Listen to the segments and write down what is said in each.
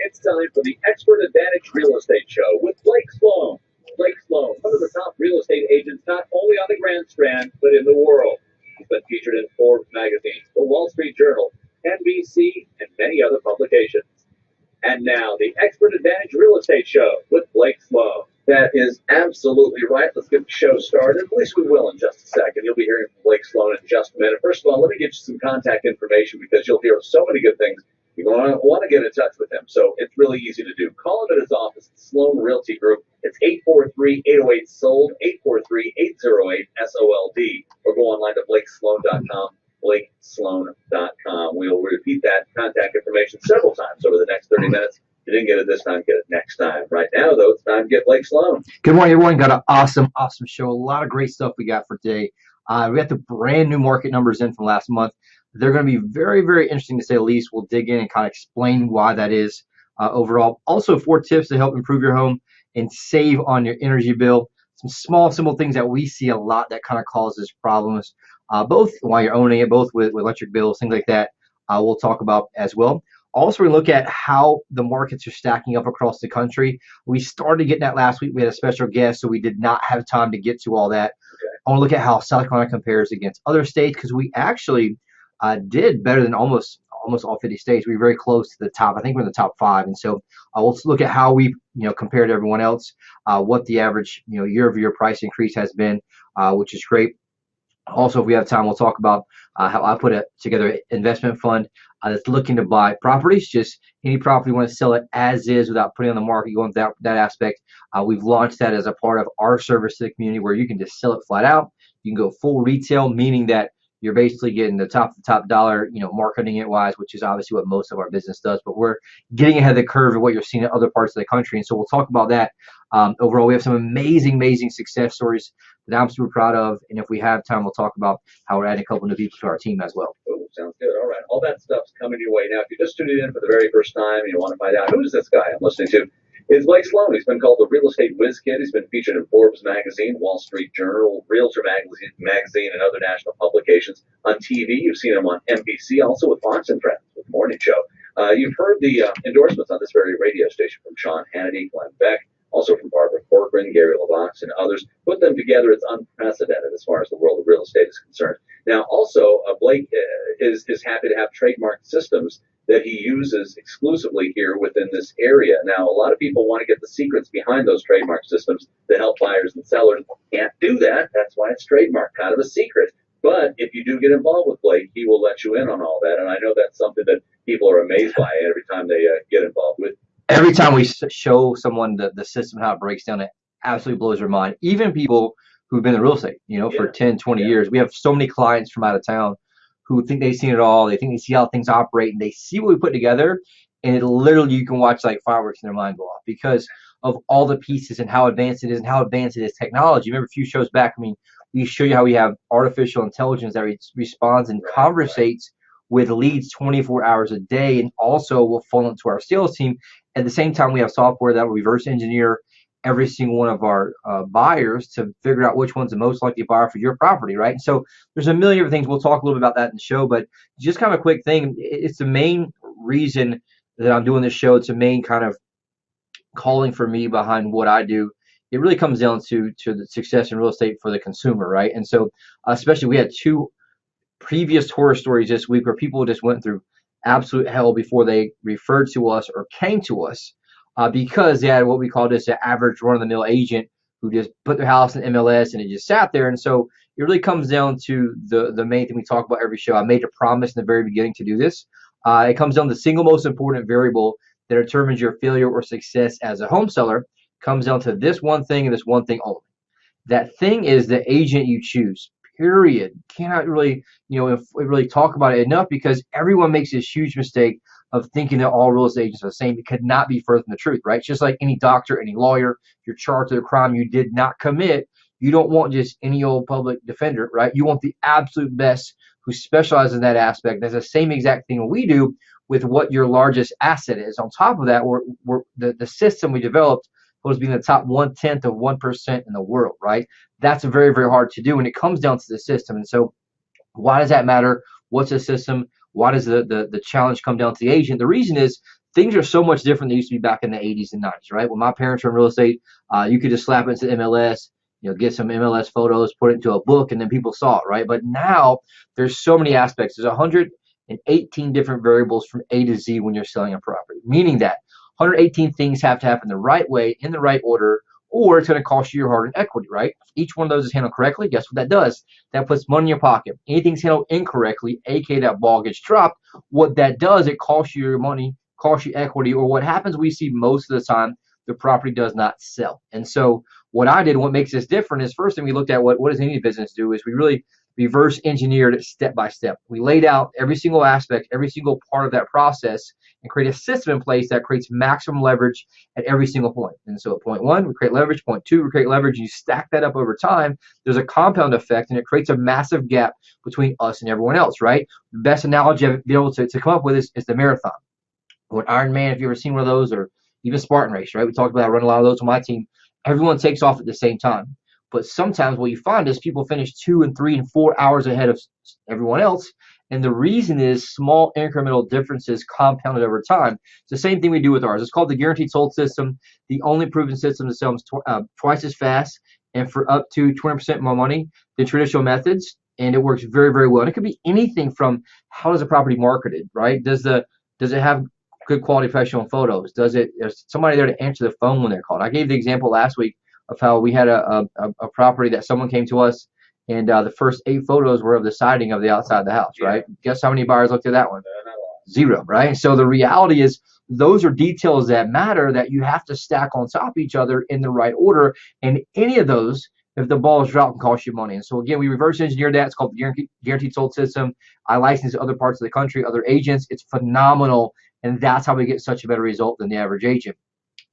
It's time for the Expert Advantage Real Estate Show with Blake Sloan. Blake Sloan, one of the top real estate agents not only on the Grand Strand, but in the world. He's been featured in Forbes magazine, the Wall Street Journal, NBC, and many other publications. And now, the Expert Advantage Real Estate Show with Blake Sloan. That is absolutely right. Let's get the show started. At least we will in just a second. You'll be hearing from Blake Sloan in just a minute. First of all, let me get you some contact information because you'll hear so many good things. You want to get in touch with him, so it's really easy to do. Call him at his office at Sloan Realty Group. It's 843-808-SOLD, 843-808-SOLD, or go online to blakesloan.com, blakesloan.com. We'll repeat that contact information several times over the next 30 minutes. If you didn't get it this time, get it next time. Right now, though, it's time to get Blake Sloan. Good morning, everyone. Got an awesome show. A lot of great stuff we got for today. We got the brand new market numbers in from last month. They're going to be very, very interesting to say the least. We'll dig in and kind of explain why that is overall. Also, 4 tips to help improve your home and save on your energy bill. Some small, simple things that we see a lot that kind of causes problems, both while you're owning it, both with electric bills, things like that. We'll talk about as well. Also, we look at how the markets are stacking up across the country. We started getting that last week. We had a special guest, so we did not have time to get to all that. Okay. I want to look at how South Carolina compares against other states because we actually did better than almost all 50 states. We were very close to the top. I think we're in the top 5. And so let's look at how we compare to everyone else, what the average year-over-year price increase has been, which is great. Also, if we have time, we'll talk about how I put together an investment fund that's looking to buy properties, just any property you want to sell it as is without putting on the market, going that aspect. We've launched that as a part of our service to the community where you can just sell it flat out. You can go full retail, meaning that you're basically getting the top dollar, marketing it wise, which is obviously what most of our business does. But we're getting ahead of the curve of what you're seeing in other parts of the country. And so we'll talk about that. Overall, we have some amazing success stories that I'm super proud of. And if we have time, we'll talk about how we're adding a couple new people to our team as well. Oh, sounds good. All right. All that stuff's coming your way. Now, if you're just tuning in for the very first time and you want to find out who is this guy I'm listening to, it's Blake Sloan. He's been called the Real Estate Whiz Kid. He's been featured in Forbes magazine, Wall Street Journal, Realtor magazine, and other national publications. On TV, you've seen him on NBC, also with Fox and Friends, with the morning show. You've heard the endorsements on this very radio station from Sean Hannity, Glenn Beck, also from Barbara Corcoran, Gary LaVox, and others. Put them together, it's unprecedented as far as the world of real estate is concerned. Now, also, Blake is happy to have trademark systems that he uses exclusively here within this area. Now, a lot of people want to get the secrets behind those trademark systems that help buyers and sellers. Can't do that. That's why it's trademark, kind of a secret. But if you do get involved with Blake, he will let you in on all that. And I know that's something that people are amazed by every time they get involved with. Every time we show someone the system, how it breaks down, it absolutely blows their mind. Even people who've been in real estate, for 10, 20 years. We have so many clients from out of town who think they've seen it all. They think they see how things operate, and they see what we put together, and it literally, you can watch like fireworks in their mind go off because of all the pieces and how advanced it is and how advanced it is technology. Remember a few shows back, we show you how we have artificial intelligence that responds and conversates with leads 24 hours a day, and also will funnel into our sales team. At the same time, we have software that will reverse engineer every single one of our buyers to figure out which one's the most likely buyer for your property, right? And so there's a million other things. We'll talk a little bit about that in the show, but just kind of a quick thing. It's the main reason that I'm doing this show. It's the main kind of calling for me behind what I do. It really comes down to the success in real estate for the consumer, right? And so especially we had 2 previous horror stories this week where people just went through absolute hell before they referred to us or came to us. Because they had what we call just an average run-of-the-mill agent who just put their house in MLS and it just sat there. And so it really comes down to the main thing we talk about every show. I made a promise in the very beginning to do this. It comes down to the single most important variable that determines your failure or success as a home seller comes down to this one thing and this one thing only. That thing is the agent you choose. Period. Cannot really, if we really talk about it enough because everyone makes this huge mistake of thinking that all real estate agents are the same. It could not be further from the truth, right? It's just like any doctor, any lawyer, if you're charged with a crime you did not commit, you don't want just any old public defender, right? You want the absolute best who specializes in that aspect. That's the same exact thing we do with what your largest asset is. On top of that, the system we developed was being the top 1/10 of 1% in the world, right? That's very, very hard to do, and it comes down to the system. And so why does that matter? What's the system? Why does the challenge come down to the agent? The reason is things are so much different than they used to be back in the 80s and 90s, right? When my parents were in real estate, you could just slap it into MLS, get some MLS photos, put it into a book, and then people saw it, right? But now there's so many aspects. There's 118 different variables from A to Z when you're selling a property, meaning that 118 things have to happen the right way, in the right order, or it's going to cost you your hard-earned equity, right? If each one of those is handled correctly, guess what that does? That puts money in your pocket. Anything's handled incorrectly, aka that ball gets dropped, what that does, it costs you your money, costs you equity, or what happens we see most of the time, the property does not sell. And so what I did, what makes this different is first thing we looked at what does any business do is we really reverse engineered it step by step. We laid out every single aspect, every single part of that process, and create a system in place that creates maximum leverage at every single point. And so at point one, we create leverage. Point two, we create leverage. And you stack that up over time. There's a compound effect, and it creates a massive gap between us and everyone else, right? The best analogy I've been able to come up with is the marathon. Or Ironman, if you've ever seen one of those, or even Spartan race, right? We talked about, I run a lot of those on my team. Everyone takes off at the same time. But sometimes what you find is people finish 2 and 3 and 4 hours ahead of everyone else. And the reason is small incremental differences compounded over time. It's the same thing we do with ours. It's called the guaranteed sold system, the only proven system that sells twice as fast and for up to 20% more money than traditional methods. And it works very, very well. And it could be anything from how is the property marketed, right? Does it have good quality professional photos? Is somebody there to answer the phone when they're called? I gave the example last week of how we had a property that someone came to us, and the first 8 photos were of the siding of the outside of the house, right? Guess how many buyers looked at that one? 0, right? So the reality is those are details that matter that you have to stack on top of each other in the right order. And any of those, if the ball is dropped, can cost you money. And so again, we reverse engineered that. It's called the guaranteed sold system. I license other parts of the country, other agents. It's phenomenal. And that's how we get such a better result than the average agent.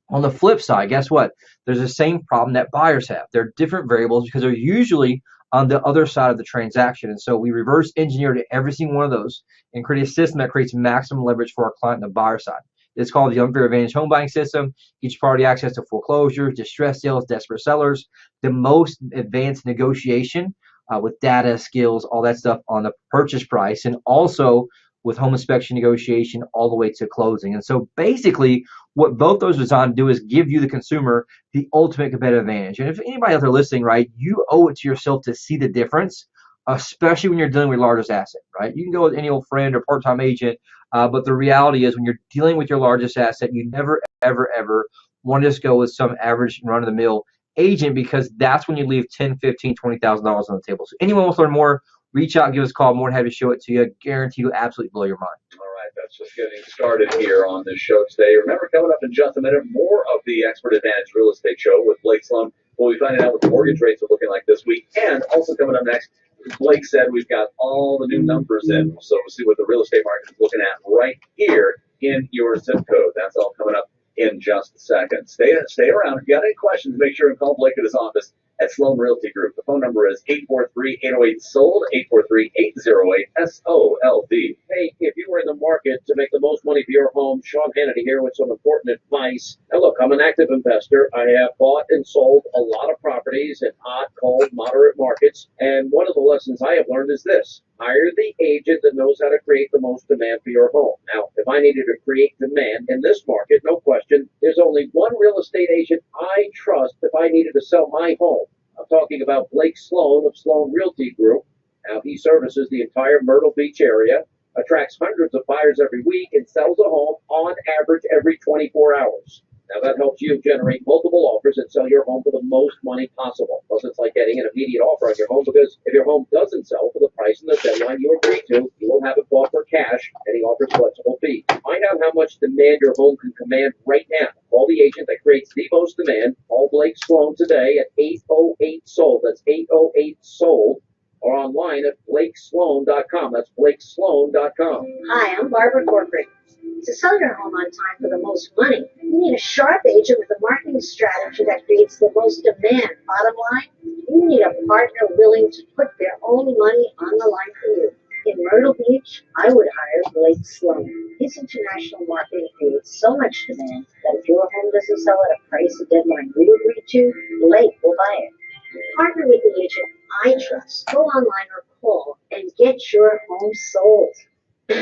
On the flip side, guess what? There's the same problem that buyers have. They're different variables because they're usually on the other side of the transaction. And so we reverse engineered every single one of those and create a system that creates maximum leverage for our client on the buyer side. It's called the Unfair Advantage Home Buying System. Each party access to foreclosures, distress sales, desperate sellers, the most advanced negotiation with data, skills, all that stuff on the purchase price, and also with home inspection negotiation all the way to closing. And so basically what both those are designed to do is give you, the consumer, the ultimate competitive advantage. And if anybody out there listening, right, you owe it to yourself to see the difference, especially when you're dealing with your largest asset, right? You can go with any old friend or part-time agent, but the reality is when you're dealing with your largest asset, you never, ever, ever want to just go with some average run-of-the-mill agent, because that's when you leave $10,000, $15,000, $20,000 on the table. So anyone wants to learn more, reach out, give us a call. More than happy to show it to you. Guaranteed to absolutely blow your mind. All right, that's just getting started here on this show today. Remember, coming up in just a minute, more of the Expert Advantage Real Estate Show with Blake Sloan. We'll be finding out what the mortgage rates are looking like this week. And also coming up next, Blake said we've got all the new numbers in. So we'll see what the real estate market is looking at right here in your zip code. That's all coming up in just a second. Stay around. If you got any questions, make sure and call Blake at his office at Sloan Realty Group. The phone number is 843-808-SOLD, 843-808-SOLD. Hey, if you were in the market to make the most money for your home, Sean Hannity here with some important advice. Now look, I'm an active investor. I have bought and sold a lot of properties in hot, cold, moderate markets. And one of the lessons I have learned is this: hire the agent that knows how to create the most demand for your home. Now, if I needed to create demand in this market, no question, there's only one real estate agent I trust if I needed to sell my home. I'm talking about Blake Sloan of Sloan Realty Group. Now, he services the entire Myrtle Beach area, attracts hundreds of buyers every week, and sells a home on average every 24 hours. Now, that helps you generate multiple offers and sell your home for the most money possible. Plus, it's like getting an immediate offer on your home, because if your home doesn't sell for the price and the deadline you agreed to, you will have it bought for cash, and he offers flexible fees. Find out how much demand your home can command right now. Call the agent that creates the most demand. Call Blake Sloan today at 808-SOLD. That's 808-SOLD. Or online at blakesloan.com. That's blakesloan.com. Hi, I'm Barbara Corcoran. To sell your home on time for the most money, you need a sharp agent with a marketing strategy that creates the most demand. Bottom line, you need a partner willing to put their own money on the line for you. In Myrtle Beach, I would hire Blake Sloan. His international marketing creates so much demand that if your home doesn't sell at a price or deadline you agree to, Blake will buy it. Partner with the agent I trust. Go online or call and get your home sold. The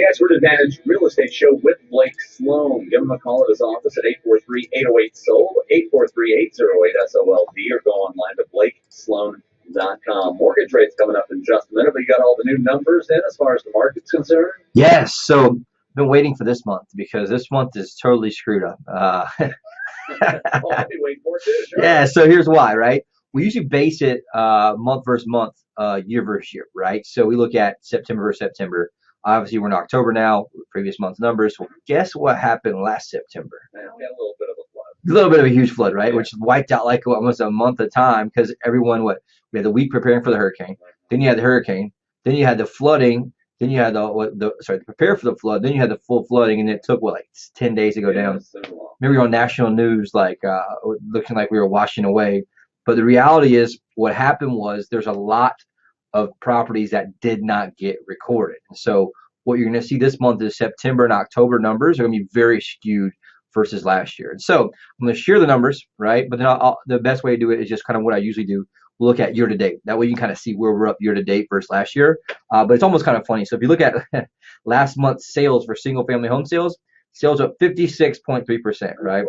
Expert Advantage Real Estate Show with Blake Sloan. Give him a call at his office at 843-808-SOLD, 843-808-SOLD, or go online to blakesloan.com. Mortgage rates coming up in just a minute, but you got all the new numbers in as far as the market's concerned? Yes. So I've been waiting for this month because this month is totally screwed up. I'll be waiting for it too. Sure. Yeah. So here's why, right? We usually base it month versus month, year versus year, right? So we look at September versus September. Obviously, we're in October now, previous month's numbers. Well, guess what happened last September? Man, we had a little bit of a flood. A little bit of a huge flood, right? Which wiped out like almost a month of time because everyone, we had the week preparing for the hurricane. Then you had the hurricane. Then you had the flooding. Then you had to prepare for the flood. Then you had the full flooding, and it took, 10 days to go down. So long. Maybe on national news, looking like we were washing away. But the reality is what happened was there's a lot of properties that did not get recorded. So what you're going to see this month is September and October numbers are going to be very skewed versus last year. And so I'm going to share the numbers, right? But then the best way to do it is just kind of what I usually do. We'll look at year to date. That way you can kind of see where we're up year to date versus last year. But it's almost kind of funny. So if you look at last month's sales for single family home sales up 56.3%, right?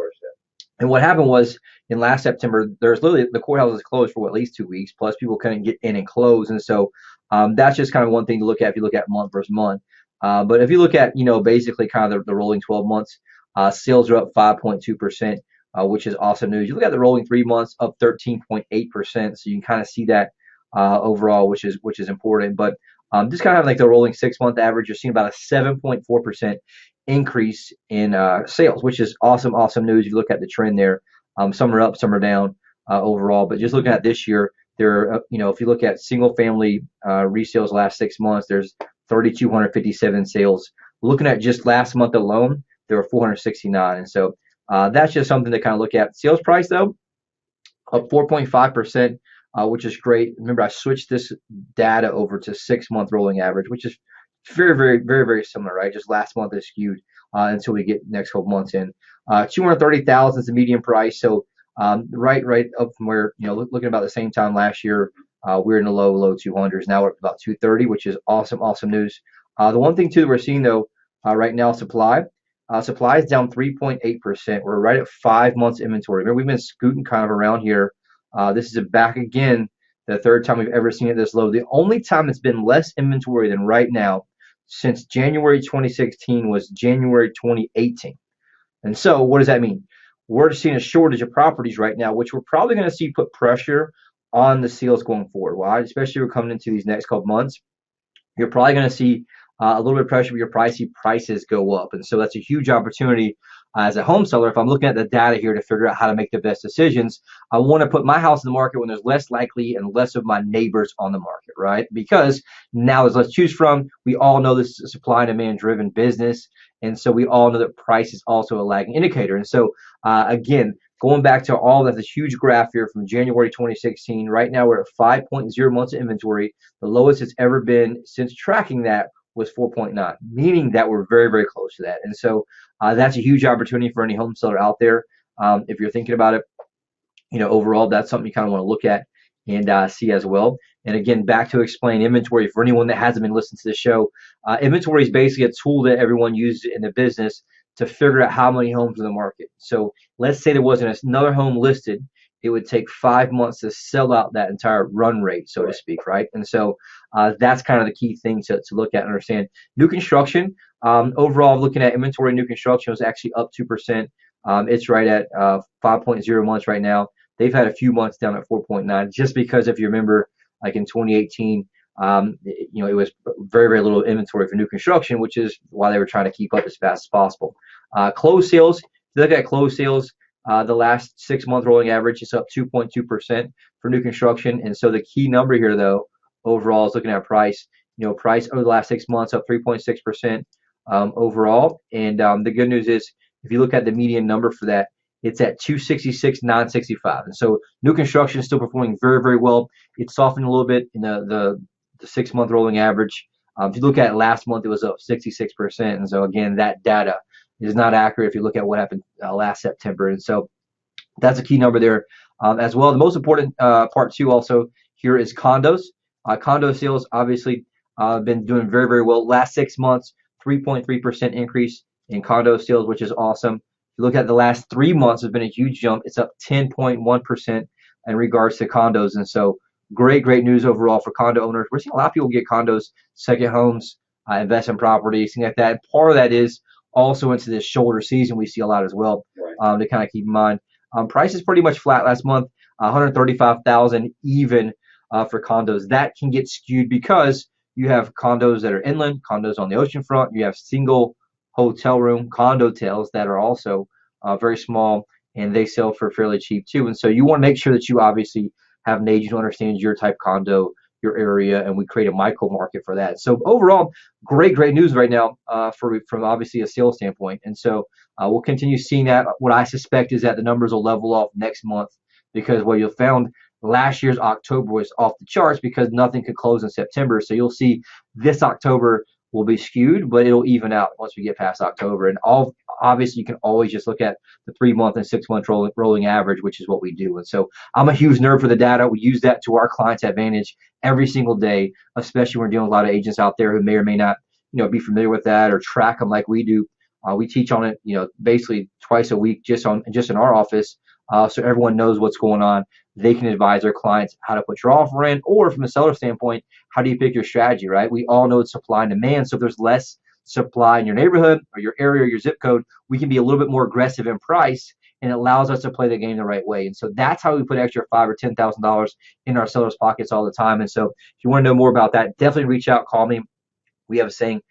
And what happened was in last September, there's literally the courthouse was closed for at least 2 weeks, plus people couldn't get in and close. And so that's just kind of one thing to look at if you look at month versus month. But if you look at, basically kind of the rolling 12 months, sales are up 5.2%, which is awesome news. You look at the rolling 3 months, up 13.8%. So you can kind of see that overall, which is important. But just kind of like the rolling 6-month average, you're seeing about a 7.4% increase in sales, which is awesome news. You look at the trend there, some are up, some are down overall, but just looking at this year, if you look at single family resales last 6 months, there's 3,257 sales. Looking at just last month alone, there were 469, and so that's just something to kind of look at. Sales price though, up 4.5%, which is great. Remember, I switched this data over to 6-month rolling average, which is very, very, very, very similar, right? Just last month is skewed until we get next couple months in. 230,000 is the median price, so right up from where looking about the same time last year, we're in the low 200s. Now we're up about 230, which is awesome news. The one thing too that we're seeing though right now, supply is down 3.8%. We're right at 5 months inventory. Remember, we've been scooting kind of around here. This is back again, the third time we've ever seen it this low. The only time it's been less inventory than right now since January 2016 was January 2018. And so what does that mean? We're seeing a shortage of properties right now, which we're probably going to see put pressure on the sales going forward. Why? Especially we're coming into these next couple months. You're probably going to see a little bit of pressure with your prices go up. And so that's a huge opportunity as a home seller. If I'm looking at the data here to figure out how to make the best decisions, I want to put my house in the market when there's less likely and less of my neighbors on the market, right? Because now there's less to choose from. We all know this is a supply and demand driven business. And so we all know that price is also a lagging indicator. And so again, going back to all that, this huge graph here from January 2016, right now we're at 5.0 months of inventory. The lowest it's ever been since tracking that was 4.9, meaning that we're very, very close to that. And so that's a huge opportunity for any home seller out there. If you're thinking about it, overall, that's something you kind of want to look at and see as well. And again, back to explain inventory for anyone that hasn't been listening to the show. Inventory is basically a tool that everyone uses in the business to figure out how many homes are in the market. So let's say there wasn't another home listed. It would take 5 months to sell out that entire run rate, so to speak, right? And so that's kind of the key thing to look at and understand. New construction, overall, looking at inventory, new construction was actually up 2%. It's right at 5.0 months right now. They've had a few months down at 4.9, just because if you remember, like in 2018, it was very, very little inventory for new construction, which is why they were trying to keep up as fast as possible. Closed sales, if you look at closed sales, the last 6-month rolling average is up 2.2% for new construction. And so the key number here, though, overall is looking at price. Price over the last 6 months up 3.6% overall. And the good news is, if you look at the median number for that, it's at 266,965. And so new construction is still performing very, very well. It's softened a little bit in the 6-month rolling average. If you look at it last month, it was up 66%. And so again, that data is not accurate if you look at what happened last September. And so that's a key number there. as well. The most important part too also here is condos. Condo sales obviously been doing very, very well. Last 6 months, 3.3% increase in condo sales, which is awesome. If you look at the last 3 months, there's been a huge jump. It's up 10.1% in regards to condos. And so great, great news overall for condo owners. We're seeing a lot of people get condos, second homes, invest in properties, things like that. And part of that is also into this shoulder season. We see a lot as well to kind of keep in mind. Price is pretty much flat last month, 135,000 even for condos. That can get skewed because you have condos that are inland, condos on the ocean front. You have single hotel room condotels that are also very small, and they sell for fairly cheap too. And so you want to make sure that you obviously have an agent who understands your type condo, your area, and we create a micro market for that. So overall, great, great news right now from obviously a sales standpoint. And so we'll continue seeing that. What I suspect is that the numbers will level off next month, because what you'll found last year's October was off the charts because nothing could close in September. So you'll see this October will be skewed, but it'll even out once we get past October. And obviously you can always just look at the 3 month and 6 month rolling average, which is what we do. And so I'm a huge nerd for the data. We use that to our clients' advantage every single day, especially when we're dealing with a lot of agents out there who may or may not, be familiar with that or track them like we do. We teach on it, basically twice a week just in our office. So everyone knows what's going on. They can advise their clients how to put your offer in, or from a seller standpoint, how do you pick your strategy, right? We all know it's supply and demand. So if there's less supply in your neighborhood or your area or your zip code, we can be a little bit more aggressive in price, and it allows us to play the game the right way. And so that's how we put extra $5,000 or $10,000 in our sellers' pockets all the time. And so if you want to know more about that, definitely reach out, call me. We have a saying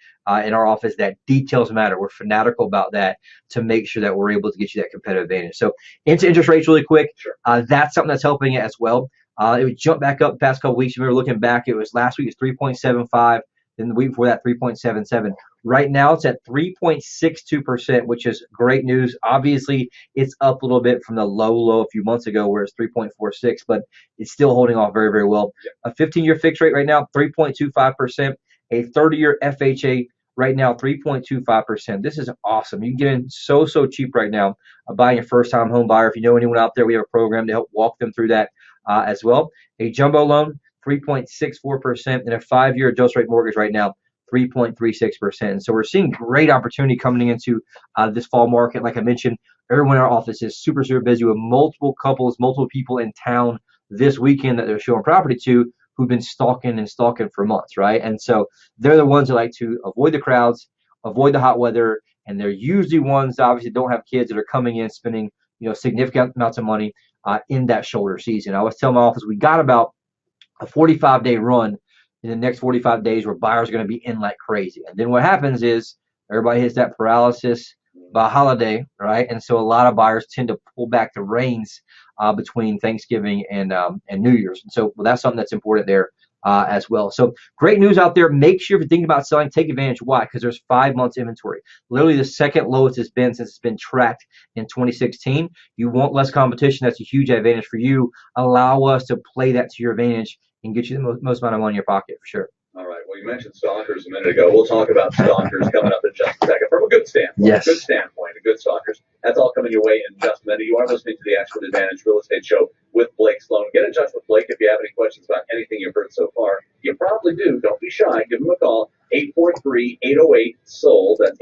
in our office that details matter. We're fanatical about that to make sure that we're able to get you that competitive advantage. So into interest rates really quick. That's something that's helping it as well. It would jump back up the past couple weeks. If we were looking back, it was last week it was 3.75. Then the week before that, 3.77. Right now it's at 3.62%, which is great news. Obviously, it's up a little bit from the low a few months ago where it's 3.46, but it's still holding off very, very well. A 15-year fixed rate right now, 3.25%. A 30-year FHA right now, 3.25%. This is awesome. You can get in so cheap right now buying a first-time home buyer. If you know anyone out there, we have a program to help walk them through that as well. A jumbo loan, 3.64%, and a 5-year adjust rate mortgage right now, 3.36%. And so we're seeing great opportunity coming into this fall market. Like I mentioned, everyone in our office is super busy with multiple couples, multiple people in town this weekend that they're showing property to, who've been stalking for months, right? And so they're the ones that like to avoid the crowds, avoid the hot weather, and they're usually ones that obviously don't have kids that are coming in spending, significant amounts of money in that shoulder season. I always tell my office we got about a 45-day run in the next 45 days where buyers are going to be in like crazy. And then what happens is everybody hits that paralysis by holiday, right? And so a lot of buyers tend to pull back the reins between Thanksgiving and New Year's. And so that's something that's important there as well. So great news out there. Make sure if you're thinking about selling, take advantage. Why? Because there's 5 months inventory. Literally the second lowest it's been since it's been tracked in 2016. You want less competition. That's a huge advantage for you. Allow us to play that to your advantage and get you the most amount of money in your pocket for sure. All right. Well, you mentioned stalkers a minute ago. We'll talk about stalkers coming up in just a second from a good standpoint. Yes. Good standpoint, a good stalkers. That's all coming your way in just a minute. You are listening to the Expert Advantage Real Estate Show with Blake Sloan. Get in touch with Blake if you have any questions about anything you've heard so far. You probably do. Don't be shy. Give him a call. 843-808-SOLD. That's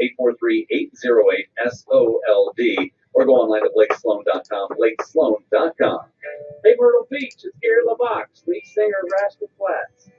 843-808-SOLD. Or go online to blakesloan.com, blakesloan.com. Hey, Myrtle Beach, it's Gary LaVox, lead singer of Rascal Flatts.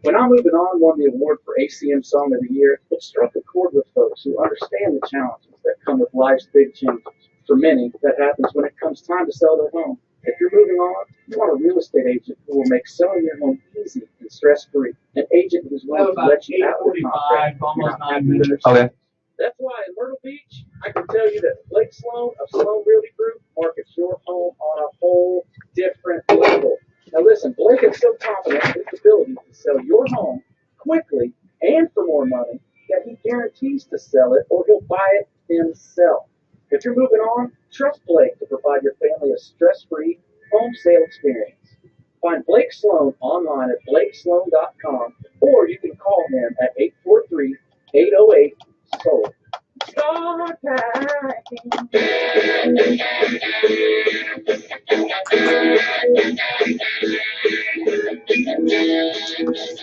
When I'm Moving On won the award for ACM Song of the Year, it struck a chord with folks who understand the challenges that come with life's big changes. For many, that happens when it comes time to sell their home. If you're moving on, you want a real estate agent who will make selling your home easy and stress-free. An agent who's willing to let you out of the contract. Almost 9 minutes. Okay. That's why in Myrtle Beach, I can tell you that Blake Sloan of Sloan Realty Group markets your home on a whole different level. Now listen, Blake is so confident in his ability to sell your home quickly and for more money that he guarantees to sell it or he'll buy it himself. If you're moving on, trust Blake to provide your family a stress-free home sale experience. Find Blake Sloan online at blakesloan.com or you can call him at 843-808-SOLD. start packing.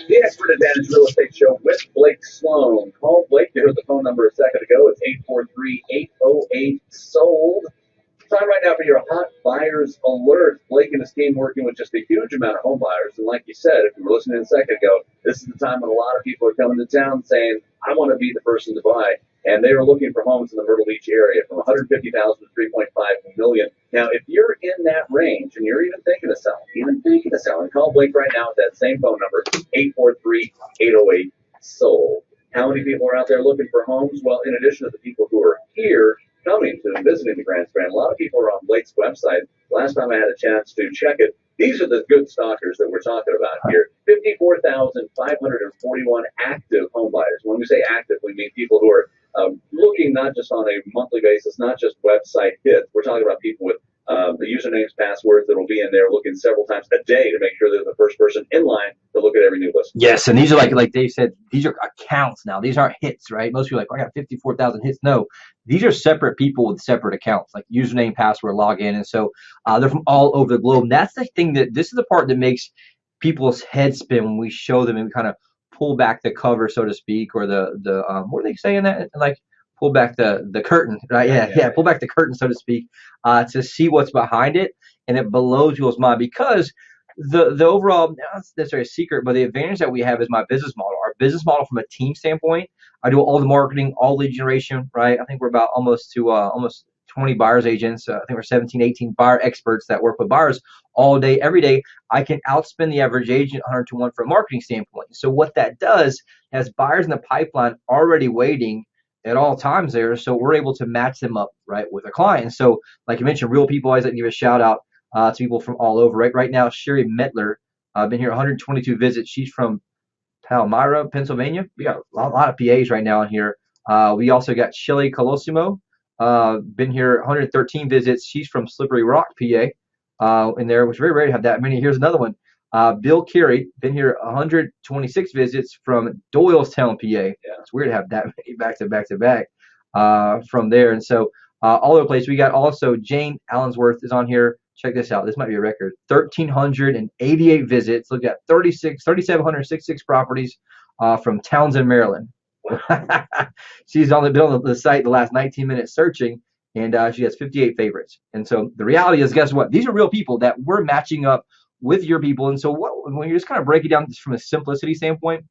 The Expert Advantage Real Estate Show with Blake Sloan. Call Blake. You heard the phone number a second ago. It's 843-808-SOLD. Time right now for your hot buyers alert. Blake and his team working with just a huge amount of home buyers. And like you said, if you were listening a second ago, this is the time when a lot of people are coming to town saying, I want to be the person to buy. And they are looking for homes in the Myrtle Beach area from $150,000 to $3.5 million. Now, if you're in that range and you're even thinking of selling, call Blake right now at that same phone number, 843-808-SOLD. How many people are out there looking for homes? Well, in addition to the people who are here coming to and visiting the Grand Strand, a lot of people are on Blake's website. Last time I had a chance to check it, these are the good stalkers that we're talking about here. 54,541 active home buyers. When we say active, we mean people who are looking not just on a monthly basis, not just website hits. We're talking about people with the usernames, passwords that will be in there looking several times a day to make sure they're the first person in line to look at every new listing. Yes, and these are like Dave said, these are accounts now. These aren't hits, right? Most people are like, oh, I got 54,000 hits. No, these are separate people with separate accounts, like username, password, login. And so they're from all over the globe. And that's the thing this is the part that makes people's heads spin when we show them and we kind of pull back the cover, so to speak, or the what are they saying that? Like pull back the curtain, right? Yeah, pull back the curtain, so to speak, to see what's behind it. And it blows people's mind because the overall, not necessarily a secret, but the advantage that we have is my business model. Our business model from a team standpoint, I do all the marketing, all lead generation, right? I think we're about almost 20 buyers agents. I think we're 17, 18 buyer experts that work with buyers all day, every day. I can outspend the average agent 100 to 1 from a marketing standpoint. So what that does has buyers in the pipeline already waiting at all times there. So we're able to match them up, right, with a client. So like you mentioned, real people, I always like to give a shout out to people from all over. Right now, Sherry Metler, been here 122 visits. She's from Palmyra, Pennsylvania. We got a lot of PAs right now in here. We also got Shelly Colosimo, been here 113 visits. She's from Slippery Rock, PA, in there, which is very rare to have that many. Here's another one. Bill Carey, been here 126 visits from Doylestown, PA. Yeah. It's weird to have that many back to back from there. And so all over the place. We got also Jane Allensworth is on here. Check this out. This might be a record. 1,388 visits. Look at 3,766 properties from Townsend, Maryland. She's been on the site the last 19 minutes searching, and she has 58 favorites. And so the reality is, guess what? These are real people that we're matching up with your people. And so when you just kind of break it down just from a simplicity standpoint,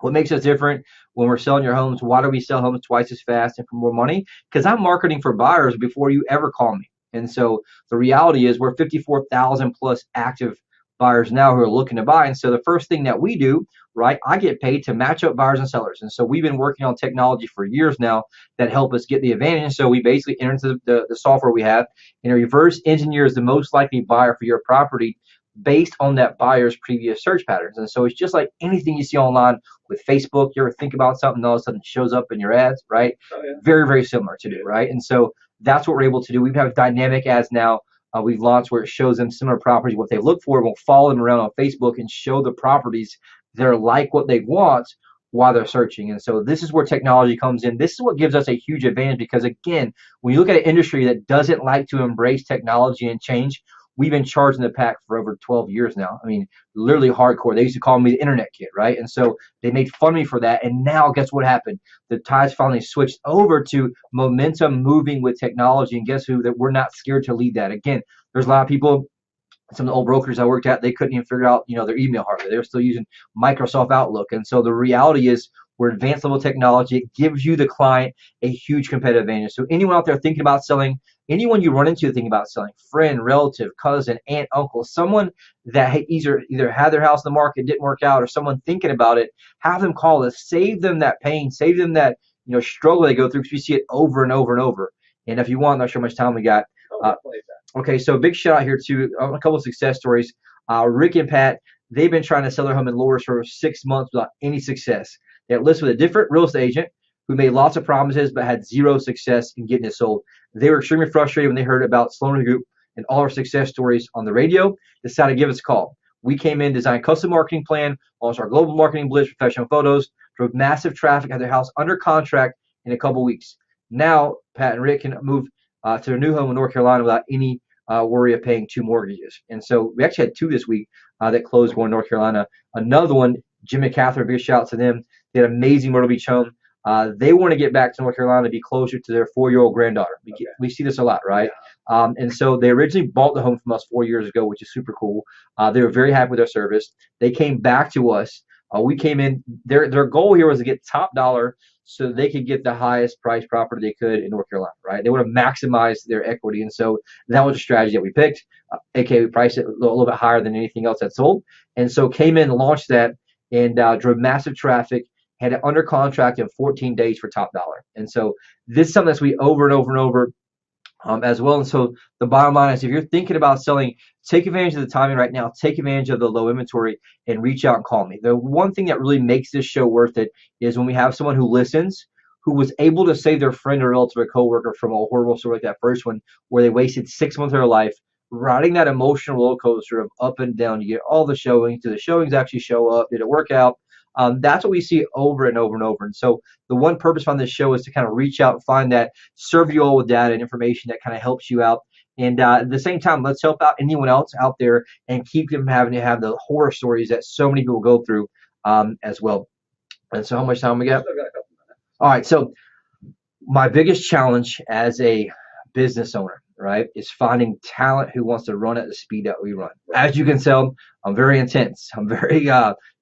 what makes us different when we're selling your homes? Why do we sell homes twice as fast and for more money? Because I'm marketing for buyers before you ever call me. And so the reality is we're 54,000 plus active buyers now who are looking to buy. And so the first thing that we do, right, I get paid to match up buyers and sellers. And so we've been working on technology for years now that help us get the advantage. So we basically enter into the software we have and reverse engineers the most likely buyer for your property based on that buyer's previous search patterns. And so it's just like anything you see online with Facebook. You ever think about something, all of a sudden it shows up in your ads, right? Oh, yeah. Very, very similar to do, right? And so that's what we're able to do. We have dynamic ads now. We've launched where it shows them similar properties, what they look for. We'll follow them around on Facebook and show the properties that are like what they want while they're searching. And so this is where technology comes in. This is what gives us a huge advantage because, again, when you look at an industry that doesn't like to embrace technology and change, we've been charging the pack for over 12 years now. I mean, literally hardcore. They used to call me the internet kid, right? And so they made fun of me for that. And now guess what happened? The tides finally switched over to momentum moving with technology. And guess who? That we're not scared to lead that. Again, there's a lot of people, some of the old brokers I worked at, they couldn't even figure out, their email hardware. They were still using Microsoft Outlook. And so the reality is we're advanced level technology. It gives you, the client, a huge competitive advantage. So anyone out there thinking about selling, anyone you run into thinking about selling, friend, relative, cousin, aunt, uncle, someone that either had their house in the market, didn't work out, or someone thinking about it, have them call us, save them that pain, save them that struggle they go through, because we see it over and over and over. And if you want, I'm not sure how much time we got. Okay, so big shout out here to a couple of success stories. Rick and Pat, they've been trying to sell their home in Lourdes for 6 months without any success. They had listed with a different real estate agent who made lots of promises but had zero success in getting it sold. They were extremely frustrated when they heard about Sloan Group and all our success stories on the radio, decided to give us a call. We came in, designed custom marketing plan, launched our global marketing blitz, professional photos, drove massive traffic, had their house under contract in a couple weeks. Now Pat and Rick can move to their new home in North Carolina without any worry of paying 2 mortgages. And so we actually had 2 this week that closed one in North Carolina. Another one, Jim and Catherine, big shout out to them. They had an amazing Myrtle Beach home. They want to get back to North Carolina to be closer to their 4-year-old granddaughter. We see this a lot, right? And so they originally bought the home from us 4 years ago, which is super cool. They were very happy with their service. They came back to us. We came in. Their goal here was to get top dollar so they could get the highest price property they could in North Carolina, right? They want to maximize their equity. And so that was a strategy that we picked, aka we priced it a little bit higher than anything else that sold. And so came in, launched that, and drove massive traffic, had it under contract in 14 days for top dollar. And so this is something that we over and over and over as well. And so the bottom line is, if you're thinking about selling, take advantage of the timing right now, take advantage of the low inventory, and reach out and call me. The one thing that really makes this show worth it is when we have someone who listens, who was able to save their friend or relative or coworker from a horrible story like that first one, where they wasted 6 months of their life riding that emotional roller coaster of up and down. You get all the showings. Do the showings actually show up? Did it work out? That's what we see over and over and over. And so the one purpose on this show is to kind of reach out, find that, serve you all with data and information that kind of helps you out. And at the same time, let's help out anyone else out there and keep them having to have the horror stories that so many people go through as well. And so how much time we got? All right. So my biggest challenge as a business owner, right, is finding talent who wants to run at the speed that we run. As you can tell, I'm very intense. I'm very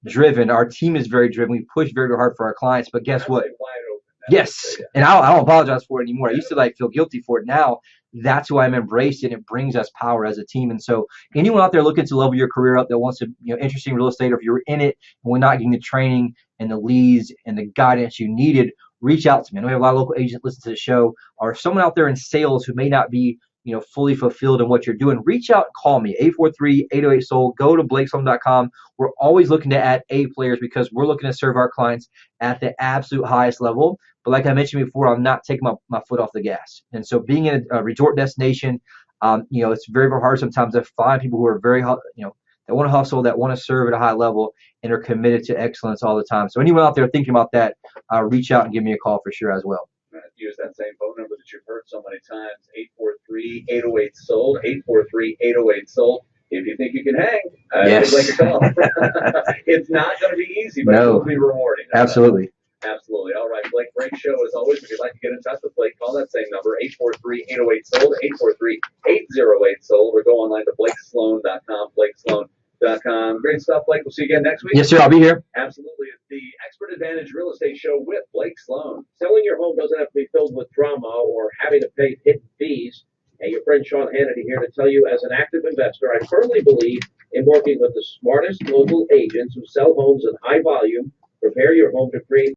driven. Our team is very driven. We push very hard for our clients. But guess what? Yes. And I don't apologize for it anymore. I used to feel guilty for it. Now that's who I'm embracing. It brings us power as a team. And so anyone out there looking to level your career up that wants to, interesting real estate, or if you're in it and we're not getting the training and the leads and the guidance you needed, reach out to me. I know we have a lot of local agents listen to the show, or someone out there in sales who may not be fully fulfilled in what you're doing. Reach out and call me, 843-808-SOLD. Go to blakesloan.com. We're always looking to add A players because we're looking to serve our clients at the absolute highest level. But like I mentioned before, I'm not taking my foot off the gas. And so being in a resort destination, it's very, very hard sometimes to find people who are very, that want to hustle, that want to serve at a high level, and are committed to excellence all the time. So anyone out there thinking about that, reach out and give me a call for sure as well. Use that same phone number that you've heard so many times, 843-808-SOLD, 843-808-SOLD. If you think you can hang, yes. Make a call. It's not going to be easy, but it will be rewarding. Absolutely. Absolutely. All right, Blake, great show as always. If you'd like to get in touch with Blake, call that same number, 843-808-SOLD, 843-808-SOLD, or go online to blakesloan.com, blakesloan.com. Great stuff, Blake. We'll see you again next week. Yes, sir. I'll be here. Absolutely. It's the Expert Advantage Real Estate Show with Blake Sloan. Selling your home doesn't have to be filled with drama or having to pay hidden fees. And your friend Sean Hannity here to tell you, as an active investor, I firmly believe in working with the smartest local agents who sell homes in high volume. Prepare your home to create